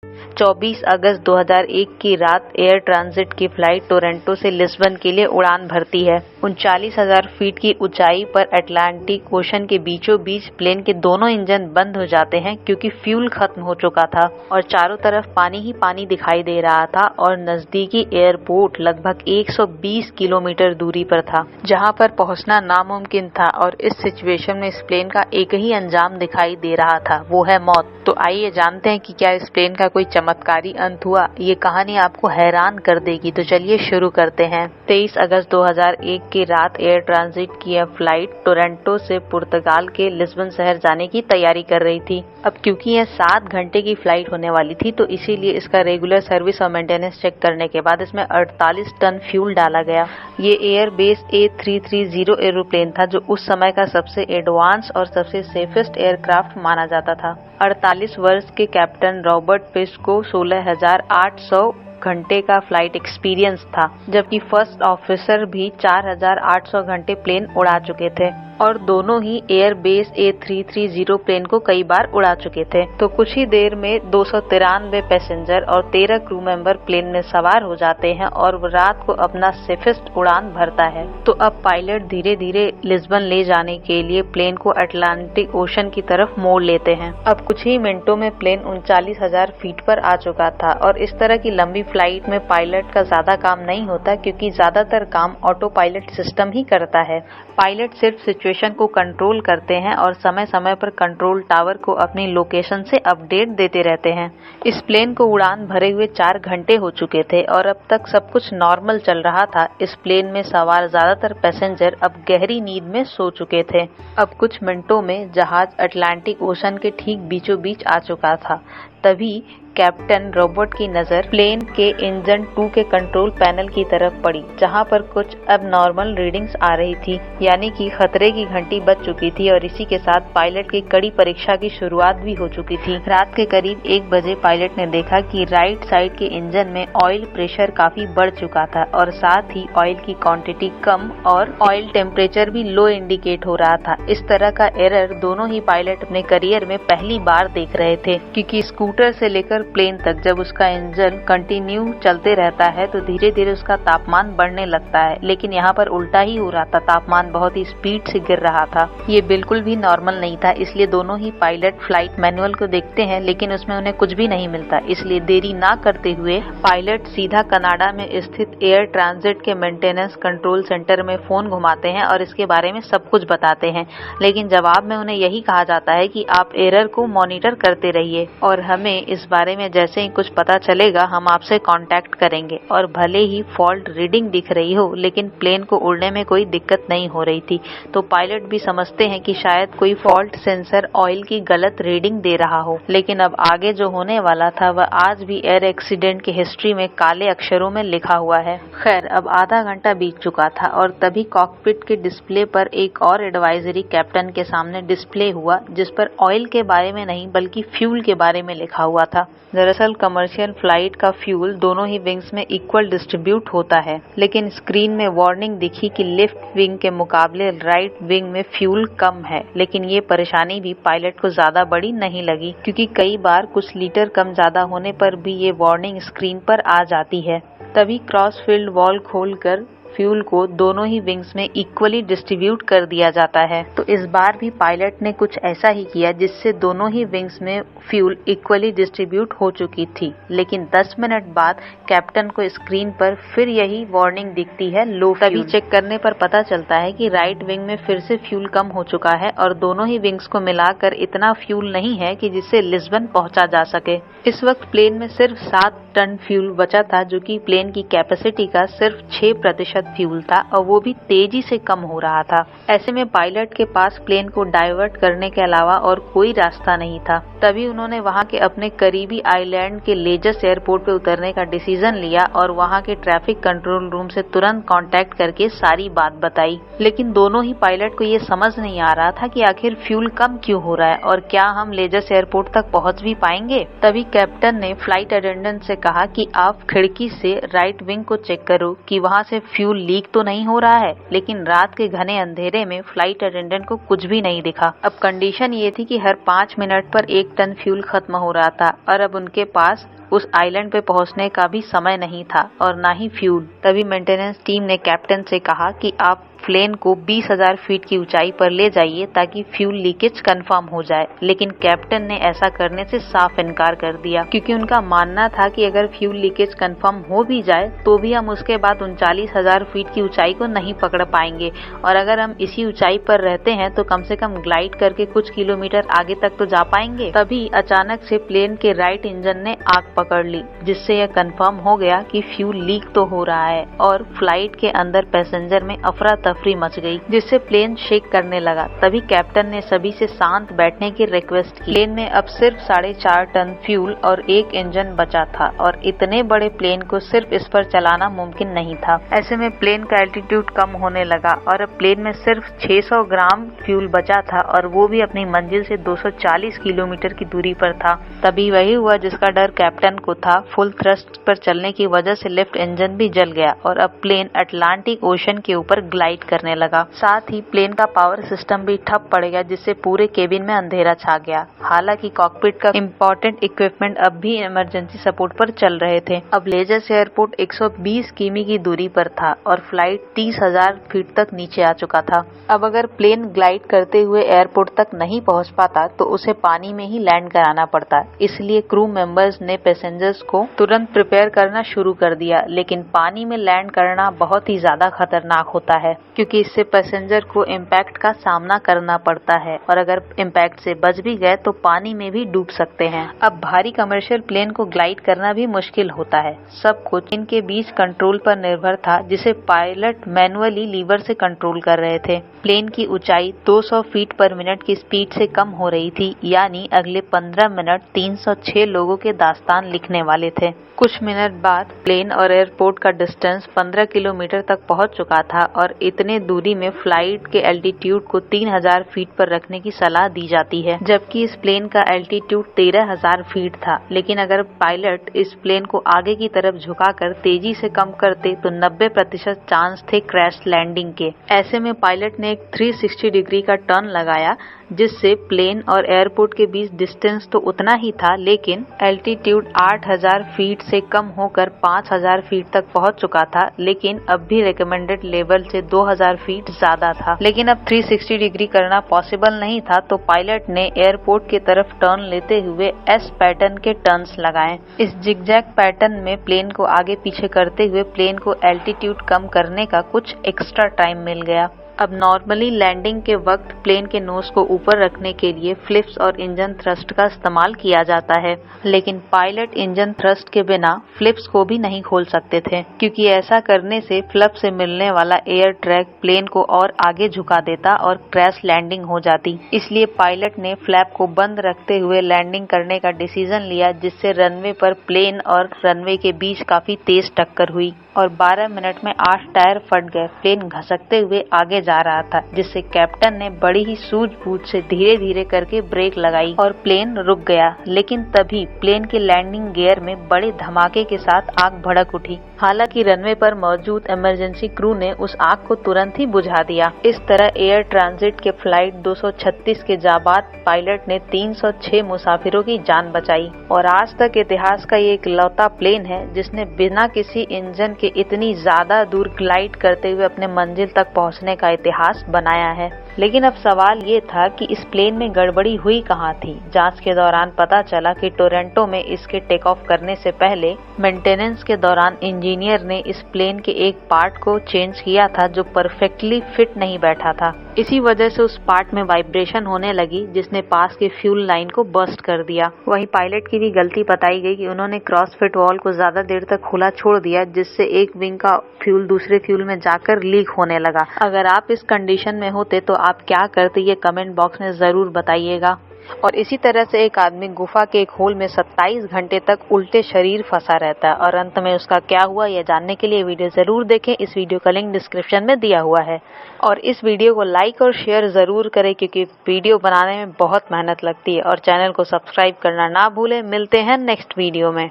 24 अगस्त 2001 की रात air transit की फ्लाइट टोरंटो से लिस्बन के लिए उड़ान भरती है। 39,000 फीट की ऊंचाई पर अटलांटिक ओशन के बीचों बीच प्लेन के दोनों इंजन बंद हो जाते हैं क्योंकि फ्यूल खत्म हो चुका था और चारों तरफ पानी ही पानी दिखाई दे रहा था और नजदीकी एयरपोर्ट लगभग 120 किलोमीटर दूरी पर था, जहां पर पहुंचना नामुमकिन था। और इस सिचुएशन में इस प्लेन का एक ही अंजाम दिखाई दे रहा था, वो है मौत। तो आइए जानते हैं कि क्या इस प्लेन का कोई चमत्कारी अंत हुआ। ये कहानी आपको हैरान कर देगी, तो चलिए शुरू करते हैं। 23 अगस्त 2001 की रात एयर ट्रांजिट की यह फ्लाइट टोरंटो से पुर्तगाल के लिस्बन शहर जाने की तैयारी कर रही थी। अब क्योंकि यह 7 घंटे की फ्लाइट होने वाली थी, तो इसीलिए इसका रेगुलर सर्विस और मेंटेनेंस चेक करने के बाद इसमें 48 टन फ्यूल डाला गया। ये एयरबेस A330 एरोप्लेन था, जो उस समय का सबसे एडवांस और सबसे सेफेस्ट एयरक्राफ्ट माना जाता था। 48 वर्ष के कैप्टन रॉबर्ट पिस को 16,800 घंटे का फ्लाइट एक्सपीरियंस था, जबकि फर्स्ट ऑफिसर भी 4,800 घंटे प्लेन उड़ा चुके थे और दोनों ही एयरबेस A330 प्लेन को कई बार उड़ा चुके थे। तो कुछ ही देर में 293 पैसेंजर और 13 क्रू मेंबर प्लेन में सवार हो जाते हैं और रात को अपना सेफेस्ट उड़ान भरता है। तो अब पायलट धीरे धीरे लिस्बन ले जाने के लिए प्लेन को अटलांटिक ओशन की तरफ मोड़ लेते हैं। अब कुछ ही मिनटों में प्लेन 39,000 फीट पर आ चुका था और इस तरह की लंबी फ्लाइट में पायलट का ज्यादा काम नहीं होता, क्योंकि ज्यादातर काम ऑटो पायलट सिस्टम ही करता है। पायलट सिर्फ सिचुएशन को कंट्रोल करते हैं और समय समय पर कंट्रोल टावर को अपनी लोकेशन से अपडेट देते रहते हैं। इस प्लेन को उड़ान भरे हुए 4 घंटे हो चुके थे और अब तक सब कुछ नॉर्मल चल रहा था। इस प्लेन में सवार ज्यादातर पैसेंजर अब गहरी नींद में सो चुके थे। अब कुछ मिनटों में जहाज अटलांटिक ओशन के ठीक बीचों बीच आ चुका था। तभी कैप्टन रॉबर्ट की नजर प्लेन के इंजन 2 के कंट्रोल पैनल की तरफ पड़ी, जहां पर कुछ अबनॉर्मल रीडिंग्स आ रही थी, यानी कि खतरे की घंटी बज चुकी थी और इसी के साथ पायलट की कड़ी परीक्षा की शुरुआत भी हो चुकी थी। रात के करीब 1 बजे पायलट ने देखा कि राइट साइड के इंजन में ऑयल प्रेशर काफी बढ़ चुका था और साथ ही ऑयल की क्वांटिटी कम और ऑयल टेम्परेचर भी लो इंडिकेट हो रहा था। इस तरह का एरर दोनों ही पायलट अपने करियर में पहली बार देख रहे थे, क्योंकि स्कूटर से लेकर प्लेन तक जब उसका इंजन कंटिन्यू चलते रहता है तो धीरे धीरे उसका तापमान बढ़ने लगता है, लेकिन यहाँ पर उल्टा ही हो रहा था। तापमान बहुत ही स्पीड से गिर रहा था। ये बिल्कुल भी नॉर्मल नहीं था। इसलिए दोनों ही पायलट फ्लाइट मैनुअल को देखते हैं, लेकिन उसमें उन्हें कुछ भी नहीं मिलता। इसलिए देरी ना करते हुए पायलट सीधा कनाडा में स्थित एयर ट्रांजिट के मेंटेनेंस कंट्रोल सेंटर में फोन घुमाते हैं और इसके बारे में सब कुछ बताते हैं। लेकिन जवाब में उन्हें यही कहा जाता है कि आप एरर को मॉनिटर करते रहिए और हमें इस बारे में जैसे ही कुछ पता चलेगा हम आपसे कांटेक्ट करेंगे। और भले ही फॉल्ट रीडिंग दिख रही हो, लेकिन प्लेन को उड़ने में कोई दिक्कत नहीं हो रही थी। तो पायलट भी समझते हैं कि शायद कोई फॉल्ट सेंसर ऑयल की गलत रीडिंग दे रहा हो। लेकिन अब आगे जो होने वाला था वह आज भी एयर एक्सीडेंट की हिस्ट्री में काले अक्षरों में लिखा हुआ है। खैर, अब आधा घंटा बीत चुका था और तभी कॉकपिट के डिस्प्ले पर एक और एडवाइजरी कैप्टन के सामने डिस्प्ले हुआ, जिस पर ऑयल के बारे में नहीं बल्कि फ्यूल के बारे में लिखा हुआ था। दरअसल कमर्शियल फ्लाइट का फ्यूल दोनों ही विंग्स में इक्वल डिस्ट्रीब्यूट होता है, लेकिन स्क्रीन में वार्निंग दिखी कि लेफ्ट विंग के मुकाबले राइट विंग में फ्यूल कम है। लेकिन ये परेशानी भी पायलट को ज्यादा बड़ी नहीं लगी, क्योंकि कई बार कुछ लीटर कम ज्यादा होने पर भी ये वार्निंग स्क्रीन पर आ जाती है। तभी क्रॉस फील्ड वॉल खोलकर फ्यूल को दोनों ही विंग्स में इक्वली डिस्ट्रीब्यूट कर दिया जाता है। तो इस बार भी पायलट ने कुछ ऐसा ही किया, जिससे दोनों ही विंग्स में फ्यूल इक्वली डिस्ट्रीब्यूट हो चुकी थी। लेकिन 10 मिनट बाद कैप्टन को स्क्रीन पर फिर यही वार्निंग दिखती है, लो फ्यूल। तभी चेक करने पर पता चलता है कि राइट विंग में फिर से फ्यूल कम हो चुका है और दोनों ही विंग्स को मिलाकर इतना फ्यूल नहीं है कि जिससे लिस्बन पहुंचा जा सके। इस वक्त प्लेन में सिर्फ 7 टन फ्यूल बचा था, जो कि प्लेन की कैपेसिटी का सिर्फ 6% फ्यूल था और वो भी तेजी से कम हो रहा था। ऐसे में पायलट के पास प्लेन को डाइवर्ट करने के अलावा और कोई रास्ता नहीं था। तभी उन्होंने वहां के अपने करीबी आइलैंड के लेजस एयरपोर्ट पे उतरने का डिसीजन लिया और वहां के ट्रैफिक कंट्रोल रूम से तुरंत कांटेक्ट करके सारी बात बताई। लेकिन दोनों ही पायलट को ये समझ नहीं आ रहा था कि आखिर फ्यूल कम क्यों हो रहा है और क्या हम लेजस एयरपोर्ट तक पहुंच भी पाएंगे। तभी कैप्टन ने फ्लाइट अटेंडेंट से कहा कि आप खिड़की से राइट विंग को चेक करो कि वहां से फ्यूल लीक तो नहीं हो रहा है, लेकिन रात के घने अंधेरे में फ्लाइट अटेंडेंट को कुछ भी नहीं दिखा। अब कंडीशन ये थी कि हर 5 मिनट पर 1 टन फ्यूल खत्म हो रहा था और अब उनके पास उस आइलैंड पे पहुंचने का भी समय नहीं था और ना ही फ्यूल। तभी मेंटेनेंस टीम ने कैप्टन से कहा कि आप प्लेन को 20,000 फीट की ऊंचाई पर ले जाइए ताकि फ्यूल लीकेज कंफर्म हो जाए, लेकिन कैप्टन ने ऐसा करने से साफ इनकार कर दिया क्योंकि उनका मानना था कि अगर फ्यूल लीकेज कंफर्म हो भी जाए तो भी हम उसके बाद 39,000 फीट की ऊंचाई को नहीं पकड़ पाएंगे और अगर हम इसी ऊंचाई पर रहते हैं तो कम से कम ग्लाइड करके कुछ किलोमीटर आगे तक तो जा पाएंगे। तभी अचानक से प्लेन के राइट इंजन ने आग पकड़ ली, जिससे यह कंफर्म हो गया कि फ्यूल लीक तो हो रहा है और फ्लाइट के अंदर पैसेंजर में अफरा तफरी मच गई, जिससे प्लेन शेक करने लगा। तभी कैप्टन ने सभी से शांत बैठने की रिक्वेस्ट की। प्लेन में अब सिर्फ 4.5 टन फ्यूल और 1 इंजन बचा था और इतने बड़े प्लेन को सिर्फ इस पर चलाना मुमकिन नहीं था। ऐसे में प्लेन का एल्टीट्यूड कम होने लगा और अब प्लेन में सिर्फ 600 ग्राम फ्यूल बचा था और वो भी अपनी मंजिल से 240 किलोमीटर की दूरी पर था। तभी वही हुआ जिसका डर कैप्टन को था। फुल थ्रस्ट पर चलने की वजह से लेफ्ट इंजन भी जल गया और अब प्लेन अटलांटिक ओशन के ऊपर ग्लाइड करने लगा। साथ ही प्लेन का पावर सिस्टम भी ठप पड़ गया, जिससे पूरे केबिन में अंधेरा छा गया। हालांकि कॉकपिट का इम्पोर्टेंट इक्विपमेंट अब भी इमरजेंसी सपोर्ट पर चल रहे थे। अब लेजर्स एयरपोर्ट 120 किमी की दूरी पर था और फ्लाइट 30,000 फीट तक नीचे आ चुका था। अब अगर प्लेन ग्लाइड करते हुए एयरपोर्ट तक नहीं पहुंच पाता तो उसे पानी में ही लैंड कराना पड़ता। इसलिए क्रू मेंबर्स ने पैसेंजर्स को तुरंत प्रिपेयर करना शुरू कर दिया, लेकिन पानी में लैंड करना बहुत ही ज्यादा खतरनाक होता है क्योंकि इससे पैसेंजर को इम्पैक्ट का सामना करना पड़ता है और अगर इम्पैक्ट से बच भी गए तो पानी में भी डूब सकते हैं। अब भारी कमर्शियल प्लेन को ग्लाइड करना भी मुश्किल होता है। सब कुछ इनके बीच कंट्रोल पर निर्भर था, जिसे पायलट मैनुअली लीवर से कंट्रोल कर रहे थे। प्लेन की ऊंचाई 200 फीट पर मिनट की स्पीड से कम हो रही थी, यानी अगले 15 मिनट 306 लोगों के दास्तान लिखने वाले थे। कुछ मिनट बाद प्लेन और एयरपोर्ट का डिस्टेंस 15 किलोमीटर तक पहुंच चुका था और इतने दूरी में फ्लाइट के एल्टीट्यूड को 3,000 फीट पर रखने की सलाह दी जाती है, जबकि इस प्लेन का एल्टीट्यूड 13,000 फीट था। लेकिन अगर पायलट इस प्लेन को आगे की तरफ झुकाकर तेजी से कम करते तो 90% चांस थे क्रैश लैंडिंग के। ऐसे में पायलट ने एक 360 डिग्री का टर्न लगाया, जिससे प्लेन और एयरपोर्ट के बीच डिस्टेंस तो उतना ही था, लेकिन एल्टीट्यूड 8,000 फीट से कम होकर 5,000 फीट तक पहुंच चुका था, लेकिन अब भी रिकमेंडेड लेवल से 2,000 फीट ज्यादा था। लेकिन अब 360 डिग्री करना पॉसिबल नहीं था, तो पायलट ने एयरपोर्ट की तरफ टर्न लेते हुए एस पैटर्न के टर्न्स लगाए। इस जिगजैग पैटर्न में प्लेन को आगे पीछे करते हुए प्लेन को एल्टीट्यूड कम करने का कुछ एक्स्ट्रा टाइम मिल गया। अब नॉर्मली लैंडिंग के वक्त प्लेन के नोज को ऊपर रखने के लिए फ्लिप्स और इंजन थ्रस्ट का इस्तेमाल किया जाता है, लेकिन पायलट इंजन थ्रस्ट के बिना फ्लिप्स को भी नहीं खोल सकते थे क्योंकि ऐसा करने से फ्लप से मिलने वाला एयर ट्रैक प्लेन को और आगे झुका देता और क्रैश लैंडिंग हो जाती। इसलिए पायलट ने फ्लैप को बंद रखते हुए लैंडिंग करने का डिसीजन लिया, जिससे रनवे पर प्लेन और रनवे के बीच काफी तेज टक्कर हुई और 12 मिनट में 8 टायर फट गए। प्लेन घसकते हुए आगे जा रहा था, जिससे कैप्टन ने बड़ी ही सूझबूझ से धीरे धीरे करके ब्रेक लगाई और प्लेन रुक गया। लेकिन तभी प्लेन के लैंडिंग गियर में बड़े धमाके के साथ आग भड़क उठी। हालांकि रनवे पर मौजूद इमरजेंसी क्रू ने उस आग को तुरंत ही बुझा दिया। इस तरह एयर ट्रांजिट के फ्लाइट 236 के जाबाज पायलट ने 306 मुसाफिरों की जान बचाई और आज तक इतिहास का ये इकलौता प्लेन है जिसने बिना किसी इंजन के इतनी ज्यादा दूर ग्लाइड करते हुए अपने मंजिल तक पहुंचने का इतिहास बनाया है। लेकिन अब सवाल ये था कि इस प्लेन में गड़बड़ी हुई कहाँ थी। जांच के दौरान पता चला कि टोरंटो में इसके टेक ऑफ करने से पहले मेंटेनेंस के दौरान इंजीनियर ने इस प्लेन के एक पार्ट को चेंज किया था जो परफेक्टली फिट नहीं बैठा था। इसी वजह से उस पार्ट में वाइब्रेशन होने लगी, जिसने पास के फ्यूल लाइन को बर्स्ट कर दिया। वहीं पायलट की भी गलती बताई गई कि उन्होंने क्रॉस फिट वॉल्व को ज्यादा देर तक खुला छोड़ दिया, जिससे एक विंग का फ्यूल दूसरे फ्यूल में जाकर लीक होने लगा। अगर आप इस कंडीशन में होते तो आप क्या करते, ये कमेंट बॉक्स में जरूर बताइएगा। और इसी तरह से एक आदमी गुफा के एक होल में 27 घंटे तक उल्टे शरीर फंसा रहता है और अंत में उसका क्या हुआ यह जानने के लिए वीडियो जरूर देखें। इस वीडियो का लिंक डिस्क्रिप्शन में दिया हुआ है और इस वीडियो को लाइक और शेयर जरूर करें क्योंकि वीडियो बनाने में बहुत मेहनत लगती है और चैनल को सब्सक्राइब करना ना भूलें। मिलते हैं नेक्स्ट वीडियो में।